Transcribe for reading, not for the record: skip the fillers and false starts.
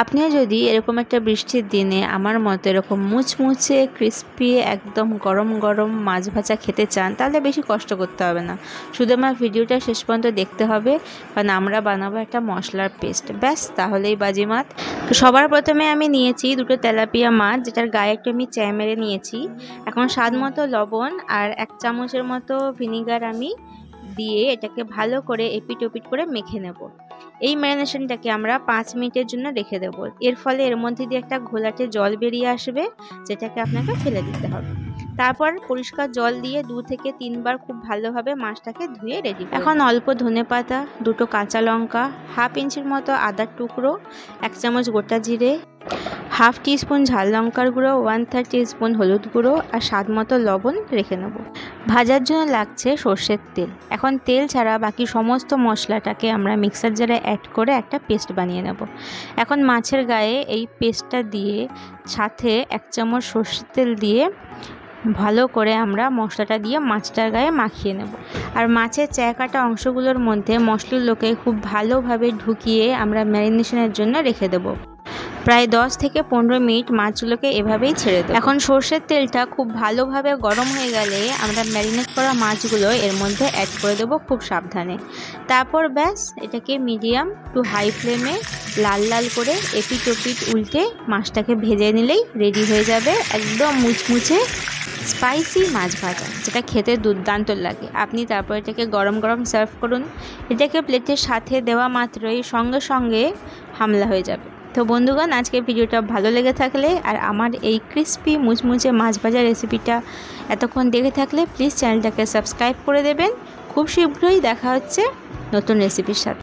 আপনিও যদি এরকম একটা বৃষ্টির দিনে আমার মতো এরকম মুচমুচে ক্রিস্পি একদম গরম গরম মাছ ভাজা খেতে চান, তাহলে বেশি কষ্ট করতে হবে না। শুধু আমার ভিডিওটা শেষ পর্যন্ত দেখতে হবে, কারণ আমরা বানাবো একটা মশলার পেস্ট। ব্যাস, তাহলেই বাজিমাত। তো সবার প্রথমে আমি নিয়েছি দুটো তেলাপিয়া মাছ, যেটার গায়ে একটু আমি চ্যাঁ মেরে নিয়েছি। এখন স্বাদ মতো লবণ আর 1 চামচের মতো ভিনিগার আমি দিয়ে এটাকে ভালো করে এপিট ওপিট করে মেখে নেব। এই ম্যারিনেশনটাকে আমরা 5 মিনিটের জন্য রেখে দেব। এর ফলে এর মধ্যে দিয়ে একটা ঘোলাটে জল বেরিয়ে আসবে, যেটাকে আপনাকে ফেলে দিতে হবে। তারপর পরিষ্কার জল দিয়ে 2 থেকে 3 বার খুব ভালোভাবে মাছটাকে ধুয়ে রেডি। এখন অল্প ধনেপাতা, 2টো কাঁচা লঙ্কা, 1/2 ইঞ্চির মতো আদার টুকরো, 1 চামচ গোটা জিরে, 1/2 টিস্পুন ঝাল লঙ্কার গুঁড়ো, 1/3 টিস্পুন হলুদ গুঁড়ো আর স্বাদ মতো লবণ রেখে নেব। ভাজার জন্য লাগছে সর্ষের তেল। এখন তেল ছাড়া বাকি সমস্ত মশলাটাকে আমরা মিক্সার জারে অ্যাড করে একটা পেস্ট বানিয়ে নেব। এখন মাছের গায়ে এই পেস্টটা দিয়ে সাথে 1 চামচ সর্ষের তেল দিয়ে ভালো করে আমরা মশলাটা দিয়ে মাছটার গায়ে মাখিয়ে নেব। আর মাছের চ্যাঁ কাটা অংশগুলোর মধ্যে মশলাগুলোকে খুব ভালোভাবে ঢুকিয়ে আমরা ম্যারিনেশনের জন্য রেখে দেব। প্রায় 10 থেকে 15 মিনিট মাছগুলোকে এভাবেই ছেড়ে দেব। এখন সর্ষের তেলটা খুব ভালোভাবে গরম হয়ে গেলে আমরা ম্যারিনেট করা মাছগুলো এর মধ্যে অ্যাড করে দেবো খুব সাবধানে। তারপর ব্যাস, এটাকে মিডিয়াম টু হাই ফ্লেমে লাল লাল করে এপিট ওপিট উল্টে মাছটাকে ভেজে নিলেই রেডি হয়ে যাবে একদম মুচমুচে স্পাইসি মাছ ভাজা, যেটা খেতে দুর্দান্ত লাগে। আপনি তারপর এটাকে গরম গরম সার্ভ করুন। এটাকে প্লেটের সাথে দেওয়া মাত্রই সঙ্গে সঙ্গে হামলা হয়ে যাবে। তো বন্ধুগণ, আজকের ভিডিওটা ভালো লেগে থাকলে আর আমার এই ক্রিস্পি মুচমুচে মাছ ভাজা রেসিপিটা এতক্ষণ দেখে থাকলে প্লিজ চ্যানেলটাকে সাবস্ক্রাইব করে দেবেন। খুব শীঘ্রই দেখা হচ্ছে নতুন রেসিপির সাথে।